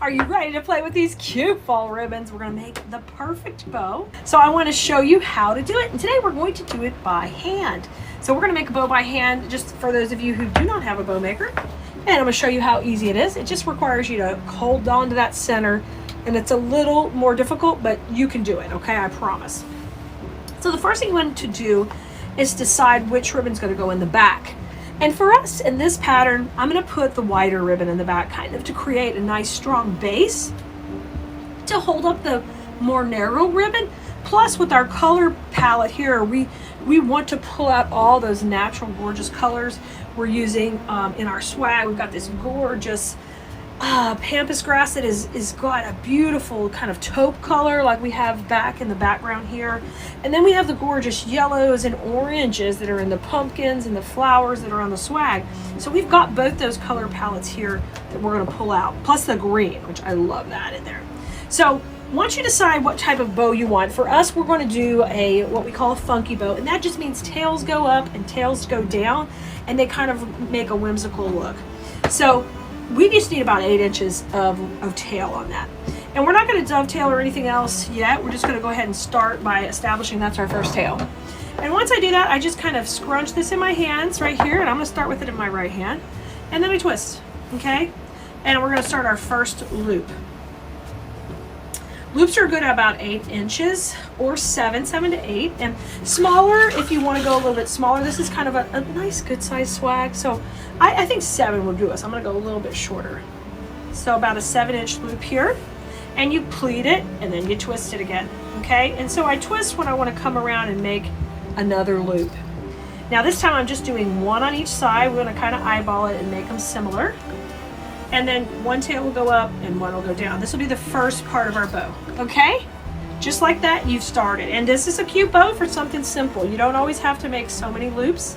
Are you ready to play with these cute fall ribbons? We're gonna make the perfect bow. So I wanna show you how to do it. And today we're going to do it by hand. So we're gonna make a bow by hand, just for those of you who do not have a bow maker. And I'm gonna show you how easy it is. It just requires you to hold on to that center, and it's a little more difficult, but you can do it, okay? I promise. So the first thing you want to do is decide which ribbon's gonna go in the back. And for us in this pattern, I'm gonna put the wider ribbon in the back, kind of to create a nice strong base to hold up the more narrow ribbon. Plus with our color palette here, we want to pull out all those natural gorgeous colors we're using in our swag. We've got this gorgeous pampas grass that is got a beautiful kind of taupe color like we have back in the background here. And then we have the gorgeous yellows and oranges that are in the pumpkins and the flowers that are on the swag. So we've got both those color palettes here that we're gonna pull out, plus the green, which I love that in there. So once you decide what type of bow you want, for us, we're gonna do what we call a funky bow. And that just means tails go up and tails go down, and they kind of make a whimsical look. So we just need about 8 inches of tail on that. And we're not gonna dovetail or anything else yet. We're just gonna go ahead and start by establishing that's our first tail. And once I do that, I just kind of scrunch this in my hands right here, and I'm gonna start with it in my right hand. And then I twist, okay? And we're gonna start our first loop. Loops are good at about 8 inches or 7 to 8, and smaller if you want to go a little bit smaller. This is kind of a nice good size swag, so I think 7 will do us. I'm going to go a little bit shorter. So about a 7-inch loop here, and you pleat it and then you twist it again, okay? And so I twist when I want to come around and make another loop. Now this time I'm just doing one on each side. We're going to kind of eyeball it and make them similar. And then one tail will go up and one will go down. This will be the first part of our bow, okay? Just like that, you've started. And this is a cute bow for something simple. You don't always have to make so many loops.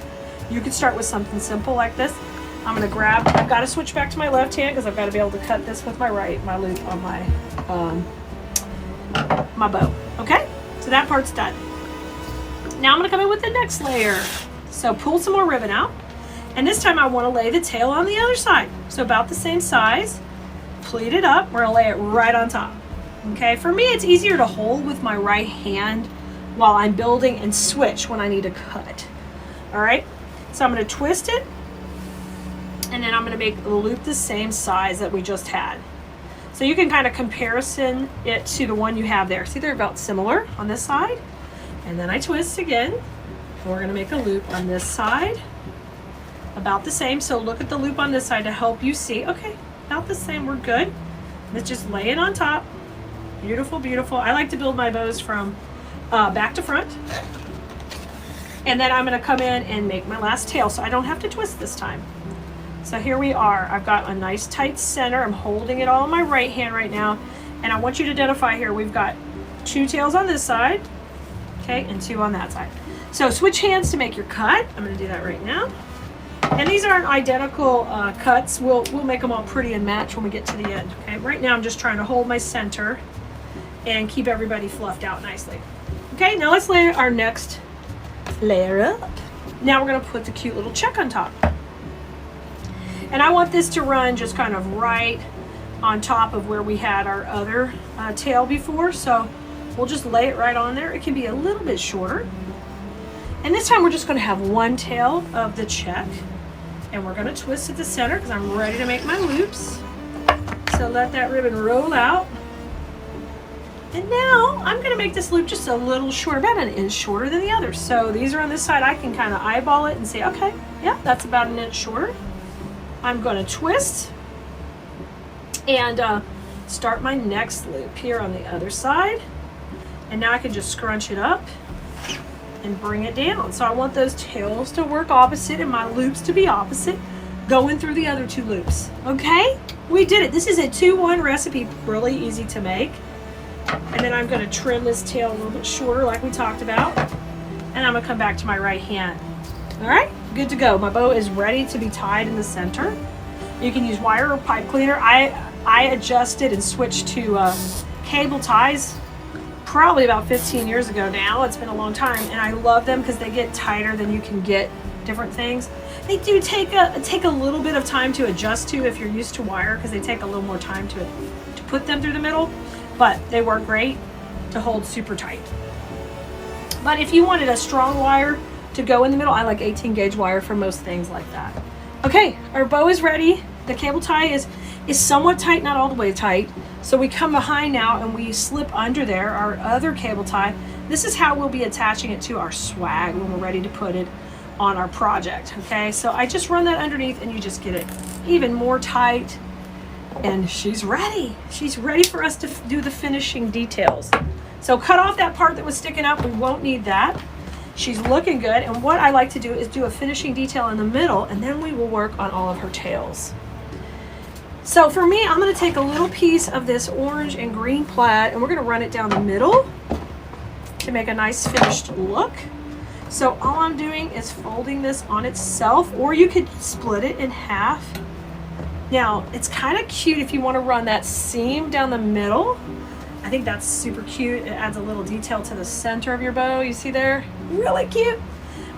You could start with something simple like this. I'm gonna grab, I've got to switch back to my left hand because I've got to be able to cut this with my right, my loop on my bow, okay? So that part's done. Now I'm gonna come in with the next layer. So pull some more ribbon out. And this time I want to lay the tail on the other side. So about the same size, pleat it up. We're going to lay it right on top. Okay, for me it's easier to hold with my right hand while I'm building and switch when I need to cut. All right, so I'm going to twist it, and then I'm going to make the loop the same size that we just had. So you can kind of comparison it to the one you have there. See, they're about similar on this side. And then I twist again. And we're going to make a loop on this side. About the same, so look at the loop on this side to help you see. Okay, about the same, we're good. Let's just lay it on top. Beautiful, beautiful. I like to build my bows from back to front. And then I'm gonna come in and make my last tail, so I don't have to twist this time. So here we are. I've got a nice tight center. I'm holding it all in my right hand right now. And I want you to identify here, we've got 2 tails on this side, okay, and 2 on that side. So switch hands to make your cut. I'm gonna do that right now. And these aren't identical cuts. We'll make them all pretty and match when we get to the end. Okay, right now I'm just trying to hold my center and keep everybody fluffed out nicely. Okay, now let's lay our next layer up. Now we're gonna put the cute little check on top. And I want this to run just kind of right on top of where we had our other tail before. So we'll just lay it right on there. It can be a little bit shorter. And this time we're just gonna have one tail of the check. And we're gonna twist at the center because I'm ready to make my loops. So let that ribbon roll out. And now I'm gonna make this loop just a little shorter, about 1 inch shorter than the others. So these are on this side. I can kind of eyeball it and say, okay, yeah, that's about 1 inch shorter. I'm gonna twist and start my next loop here on the other side. And now I can just scrunch it up and bring it down. So I want those tails to work opposite and my loops to be opposite, going through the other 2 loops. Okay, we did it. This is a 2-1 recipe, really easy to make. And then I'm going to trim this tail a little bit shorter like we talked about, and I'm going to come back to my right hand. All right, good to go. My bow is ready to be tied in the center. You can use wire or pipe cleaner. I adjusted and switched to cable ties probably about 15 years ago now. It's been a long time, and I love them because they get tighter than you can get different things. They do take a little bit of time to adjust to if you're used to wire, because they take a little more time to put them through the middle, but they work great to hold super tight. But if you wanted a strong wire to go in the middle, I like 18 gauge wire for most things like that. Okay, our bow is ready. The cable tie is somewhat tight, not all the way tight. So we come behind now and we slip under there our other cable tie. This is how we'll be attaching it to our swag when we're ready to put it on our project. Okay, so I just run that underneath and you just get it even more tight, and she's ready. She's ready for us to do the finishing details. So cut off that part that was sticking up. We won't need that. She's looking good, and what I like to do is do a finishing detail in the middle, and then we will work on all of her tails. So for me, I'm going to take a little piece of this orange and green plaid, and we're going to run it down the middle to make a nice finished look. So all I'm doing is folding this on itself, or you could split it in half. Now, it's kind of cute if you want to run that seam down the middle. I think that's super cute. It adds a little detail to the center of your bow. You see there? Really cute.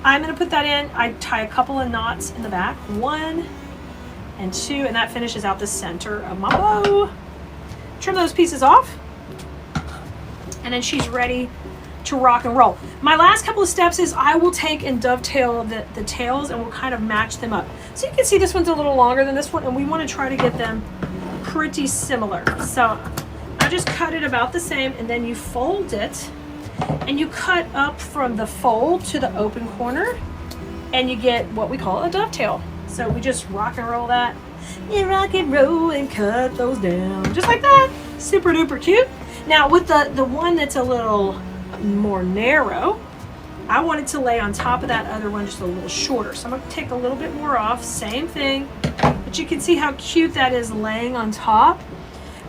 I'm going to put that in. I tie a couple of knots in the back. 1 and 2, and that finishes out the center of my bow. Trim those pieces off, and then she's ready to rock and roll. My last couple of steps is I will take and dovetail the tails, and we'll kind of match them up. So you can see this one's a little longer than this one, and we want to try to get them pretty similar. So I just cut it about the same, and then you fold it, and you cut up from the fold to the open corner, and you get what we call a dovetail. So we just rock and roll that. You rock and roll and cut those down. Just like that. Super duper cute. Now with the one that's a little more narrow, I wanted to lay on top of that other one just a little shorter. So I'm going to take a little bit more off. Same thing. But you can see how cute that is laying on top.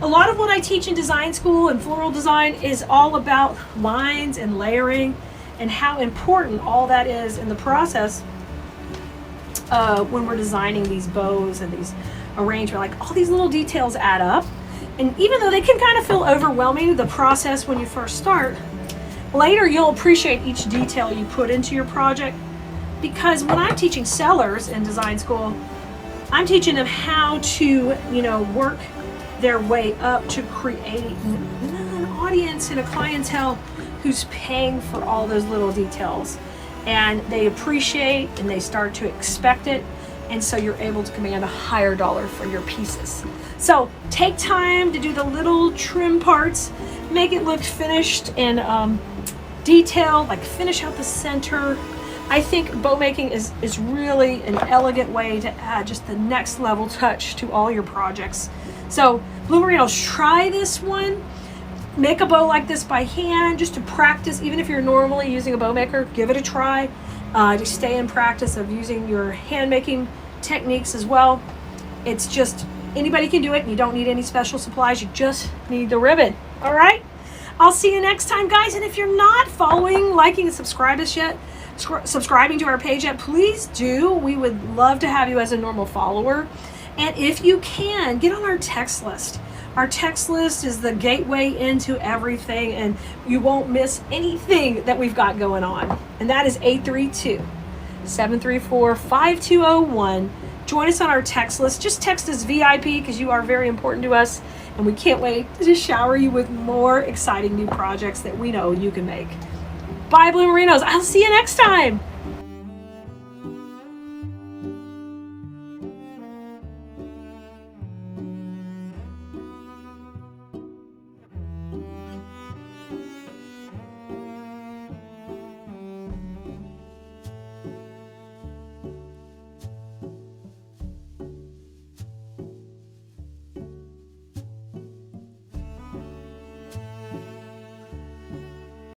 A lot of what I teach in design school and floral design is all about lines and layering, and how important all that is in the process when we're designing these bows and these arrangements. Like, all these little details add up, and even though they can kind of feel overwhelming, the process when you first start, later you'll appreciate each detail you put into your project. Because when I'm teaching sellers in design school, I'm teaching them how to, work their way up to create an audience and a clientele who's paying for all those little details, and they appreciate and they start to expect it, and so you're able to command a higher dollar for your pieces. So take time to do the little trim parts, make it look finished and detailed, like finish out the center. I think bow making is really an elegant way to add just the next level touch to all your projects. So Blue Merinos, try this one. Make a bow like this by hand just to practice. Even if you're normally using a bow maker, give it a try to stay in practice of using your hand making techniques as well. It's just, anybody can do it, and you don't need any special supplies. You just need the ribbon. All right, I'll see you next time, guys. And if you're not following, liking, and subscribing to our page yet, please do. We would love to have you as a normal follower. And if you can, get on our text list. Our text list is the gateway into everything, and you won't miss anything that we've got going on. And that is 832-734-5201. Join us on our text list. Just text us VIP, because you are very important to us, and we can't wait to just shower you with more exciting new projects that we know you can make. Bye, Blue Merinos. I'll see you next time.